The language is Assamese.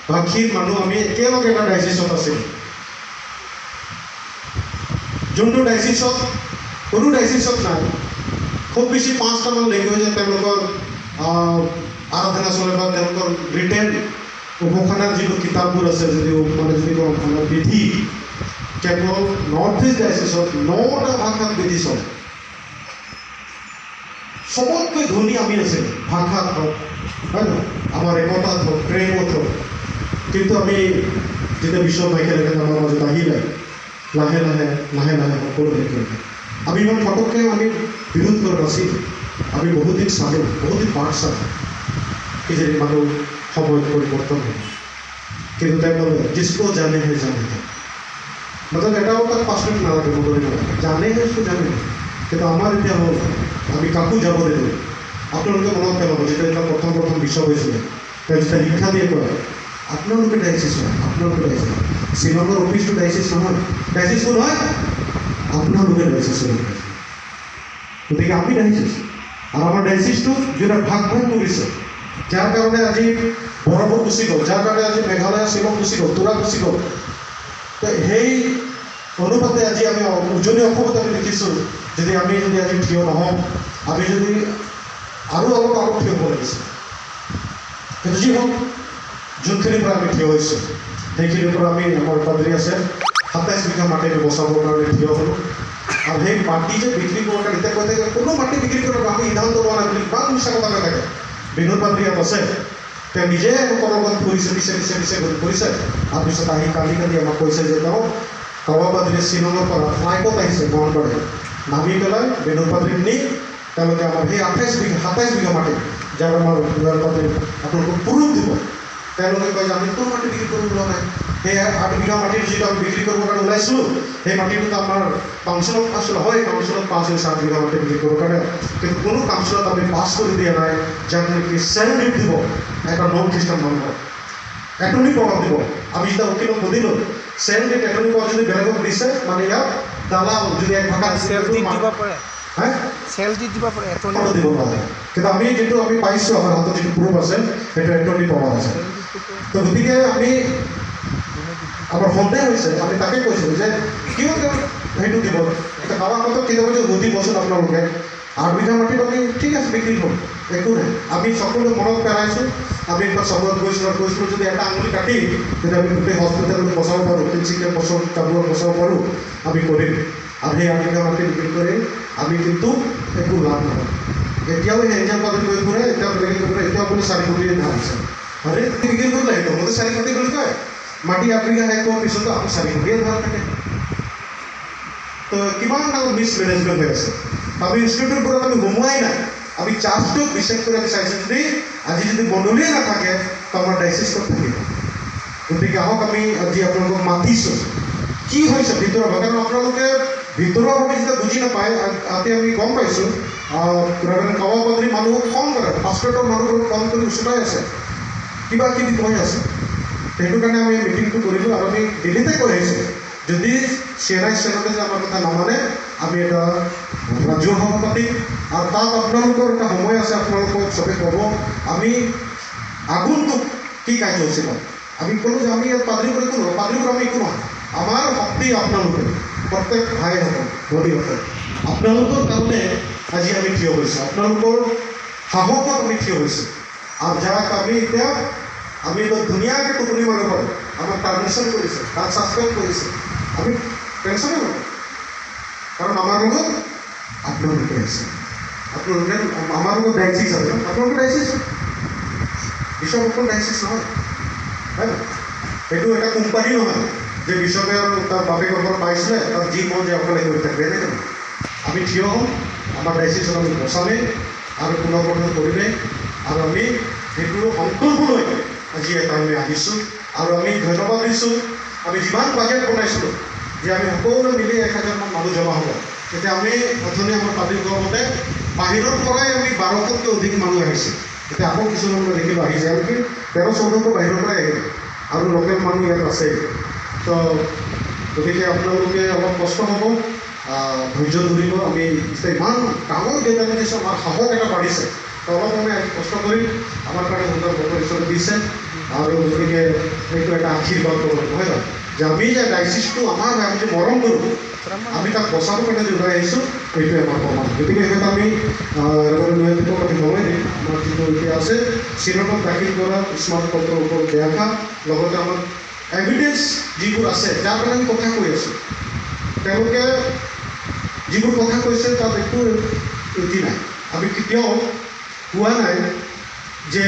ভাষীৰ মানুহ আমি একেলগে এটা ডাইচিছত আছিলোঁ। যোনটো ডাইচিছত কোনো ডাইচিছত নাই, খুব বেছি 5টামান লেংগুৱেজত তেওঁলোকৰ আৰাধনা চলে বা তেওঁলোকৰ ৰিটেন উপাসনাৰ যিটো কিতাপবোৰ আছে, যদিও মানে যদি কওঁ বিধি কেৱল নৰ্থ ইষ্ট ডাইচিছত 9টা ভাষাত বিধি চলে। চবতকৈ ধনী আমি আছিলোঁ ভাষাত হওক, হয় নহয়, আমাৰ একতাত হওক, প্ৰেমত হওক। কিন্তু আমি যেতিয়া বিশ্ব একেলগে আমাৰ মাজত আহিলে, লাহে লাহে লাহে লাহে সকলো একেলগে আমি ইমান ফটককৈ আমি বিৰোধ কৰা নাছিলোঁ। আমি বহুত দিন চালোঁ, বহুত দিন পাঠ চালোঁ, কিজানি মানুহ সময়ত পৰিৱৰ্তন হয়। কিন্তু তেওঁলোকে যিসকো জানে হে জানে मतलब এটাও তাত 5 মিনিট নালাগে, নকৰি নালাগে, জানে হে জানে। কিন্তু আমাৰ এতিয়া হ'ল আমি কাকো যাব দিলোঁ। আপোনালোকে মনত পেলাব, যেতিয়া এতিয়া প্ৰথম বিশ্ব হৈছিলে, তেওঁ যেতিয়া শিক্ষা দিয়ে কয় আপোনালোকে ডাইচিছ হয়, আপোনালোকে ডাইচিছ। শ্বিলঙৰ অফিচটো ডাইচিছ নহয়, ডাইচিছ কোন হয়? আপোনালোকে ডাইচিছ হয়। গতিকে আমি ডাইচিছ, আৰু আমাৰ ডাইচিছটো যেতিয়া ভাগ কৰিছে, যাৰ কাৰণে আজি বৰফত গুচি গ'ল, যাৰ কাৰণে আজি মেঘালয় শ্বিলং গুচি গ'ল, তুৰা গুচি গ'ল। তো সেই অনুপাতে আজি আমি উজনি অসমত আমি দেখিছোঁ, যদি আজি থিয় নহওঁ, আমি যদি আৰু অলপ আগত থিয় হ'ব লাগিছে। কিন্তু যি হওক, যোনখিনিৰ পৰা আমি থিয় হৈছোঁ, সেইখিনিৰ পৰা আমি আমাৰ পাদ্ৰী আছে 27 বিঘা মাটি বচাবৰ কাৰণে থিয় হ'লোঁ। আৰু সেই মাটি যে বিক্ৰী কৰাৰ কাৰণে এতিয়া কৈ থাকে কোনো মাটি বিক্ৰী কৰাৰ আমি সিদ্ধান্ত লোৱা নাই বুলি ইমান মিছা কথা কৈ থাকে। বিনোদ পাদ্ৰী ইয়াত আছে, তেওঁ নিজে কলমত কৰিছে, পিছে কৰিছে। তাৰপিছত আহি কালি আমাক কৈছে যে তেওঁ কাৱা পাদ্ৰী শ্বিলঙৰ পৰা ফ্লাইটত আহিছে মহানবাৰীত, নামি পেলাই বিনোদ পাদ্ৰীক নি তেওঁলোকে আমাৰ সেই 27 বিঘা মাটি, যাৰ আমাৰ বিনোদ পাদ্ৰী আপোনালোকক প্ৰুফ দিব। তেওঁলোকে কয় যে আমি কোনো মাটি বিক্ৰী কৰিব লোৱা নাই। সেই 8 বিঘা মাটিৰ যিটো আমি বিক্ৰী কৰিবৰ কাৰণে ওলাইছোঁ, সেই মাটিটোতো আমাৰ কাউন্সিলত আছিলে, হয় কাউন্সিলত পাছ হৈছে 8 বিঘা মাটি বিক্ৰী কৰিবৰ কাৰণে। কিন্তু কোনো কাউন্সিলত আমি পাছ কৰি দিয়া নাই, যাক নেকি চেলেঞ্জ দিব এটা নন খ্ৰীষ্টান মানুহক, এটৰ্নি পাৱাৰ দিব। আমি যেতিয়া উকিলক সুধিলোঁ, চেলেঞ্জ এটৰ্নি পাৱাৰ যদি বেলেগক দিছে, মানে ইয়াত দালাল যদি এক ভাষা দিব পাৰে, এটৰ্নি দিব পাৰে। কিন্তু আমি যিটো আমি পাইছোঁ, আমাৰ হাতত যিটো প্ৰুফ আছে, সেইটো এটৰ্নি পাৱাৰ আছে। তো গতিকে আমি আমাৰ সন্দেহ হৈছে, আমি তাকে কৈছিলোঁ যে কিয় তেওঁ সেইটো দিব। এতিয়া কাৰোবাৰ কথা কেতিয়াবা যদি সুধিবচোন আপোনালোকে, 8 বিঘা মাটিত আমি ঠিক আছে বিক্ৰী কৰোঁ, একো নাই। আমি সকলোৱে মনত পেলাইছোঁ, আমি একবাৰ চবত গৈছিলোঁ যদি এটা আঙুলি কাটি তেতিয়া আমি গোটেই হস্পিটেলত বচাব পাৰোঁ, তিনিচুকীয়া কামোৰত বচাব পাৰোঁ, আমি কৰিম। আৰু সেই 8 বিঘা মাটি বিক্ৰী কৰি আমি কিন্তু একো লাভ নহয়। এতিয়াও সেই এনজিঅ' পাতি কৰি ফুৰে, এতিয়াও বেলেগে কৰি ফুৰে, এতিয়াও আপুনি 4 কোটি ধাৰ আছে। আৰে বিক্ৰী কৰিব লাগিব, মতে 4 কোটি বুলি কয়, মাটি 8 বিঘা শেষ হোৱাৰ পিছতো আপুনি 4 কোটিয়ে ধাৰ থাকে। তো কিমান ডাঙৰ মিছমেনেজমেণ্ট হৈ আছে। আমি ইনষ্টিটিউটৰ পৰা আমি সোমোৱাই নাই, আমি চাৰ্জটোক বিশ্বাস কৰি আমি চাইছোঁ যদি আজি যদি মণ্ডলীয়ে নাথাকে, তো আমাৰ ডাইচিছ ক'ত থাকিব। গতিকে আহক আমি আজি আপোনালোকক মাতিছোঁ, কি হৈছে ভিতৰুৱা, কাৰণ আপোনালোকে ভিতৰুৱাভাৱে যেতিয়া বুজি নাপায়। আজি আমি গম পাইছোঁ কাৱা পাদ্ৰী মানুহক খং কৰে, পাছপৰ্টৰ মানুহবোৰক খং কৰি উচতাই আছে, কিবা কিবি কৈ আছে। সেইটো কাৰণে আমি মিটিংটো কৰিলোঁ, আৰু আমি দিল্লীতে কৈ আহিছোঁ যদি চেন্নাই চেনেলে যে আমাৰ কথা নামানে, আমি এটা ৰাজ্য সভা পাতিম। আৰু তাত আপোনালোকৰ এটা সময় আছে, আপোনালোকক চবে ক'ব আমি আগুনটোক কি কাৰ্য হৈছিল। আমি ক'লোঁ যে আমি ইয়াত পাদ্ৰী কৰি একো নহয়, পাদ্ৰী কৰি আমি একো নহয়, আমাৰ শক্তি আপোনালোকে প্ৰত্যেক ভাইসকল ভনীসকল, আপোনালোকৰ কাৰণে আজি আমি থিয় হৈছোঁ, আপোনালোকৰ সাহসত আমি থিয় হৈছোঁ। আৰু যাক আমি এতিয়া আমি ধুনীয়াকৈ টোপনি মাৰিব পাৰোঁ, আমাক পাৰ্মিশ্যন কৰিছে, তাক ছাছপেণ্ড কৰিছে, আমি টেনশ্যনে নকৰোঁ, কাৰণ আমাৰ লগত আপোনালোকে আছে। আপোনালোকে আমাৰ লগত ডাইচিছ আছে, আপোনালোকে ডাইচিছ, বিশ্বকৰ্মা ডাইচিছ নহয়, হয় নহয়। সেইটো এটা কোম্পানী নহয় যে বিশ্বকে আৰু তাৰ বাপেকৰ পৰা পাইছিলে, তাত যি মন যায় অকলে কৰি থাকবে, এনেকৈ নহয়। আমি থিয় হ'ম, আমাৰ ডাইচিছত আমি বচামেই আৰু পুনৰ্গঠন কৰিমেই। আৰু আমি সেইটো সংকল্প লৈ আজি এটা আমি আহিছোঁ, আৰু আমি ধন্যবাদ দিছোঁ। আমি যিমান বাজেট বনাইছিলোঁ যে আমি সকলোৱে মিলি 1000 মান মানুহ জমা হ'ব, তেতিয়া আমি অথনি আমাৰ পাব্লিক গভৰ্ণমেণ্টে বাহিৰৰ পৰাই আমি 1200তকৈ অধিক মানুহ আহিছে। এতিয়া আকৌ কিছুমান দেখিলোঁ আহি যায়, নেকি 13-14শ বাহিৰৰ পৰাই আহিলে, আৰু লোকেল মানুহ ইয়াত আছে। তো গতিকে আপোনালোকে অলপ কষ্ট হ'ব, ধৈৰ্য ধৰিব। আমি ইমান ডাঙৰ কেইটা দিছোঁ, আমাৰ সাহস এটা বাঢ়িছে, তো অলপ আমি কষ্ট কৰিম। আমাৰ কাৰণে সুন্দৰ বতৰ ঈশ্বৰে দিছে, আৰু গতিকে এইটো এটা আশীৰ্বাদ ক'ব লাগিব হয় নহয় যে আমি যে ডাইচিছটো আমাৰ আমি যে মৰম কৰোঁ আমি তাক বচাবৰ কাৰণে যে ওলাই আহিছোঁ এইটোৱে আমাৰ প্ৰমাণ গতিকে সেইকাৰণে আমি ৰেভাৰেণ্ড আমি সময় দিম আমাৰ যিটো এতিয়া আছে চিৰতত দাখিল কৰা স্মাৰ্ট পত্ৰৰ ওপৰত ব্যাখ্যা লগতে আমাৰ এভিডেঞ্চ যিবোৰ আছে যাৰ কাৰণে আমি কথা কৈ আছোঁ তেওঁলোকে যিবোৰ কথা কৈছে তাত একো এটি নাই আমি কেতিয়াও কোৱা নাই যে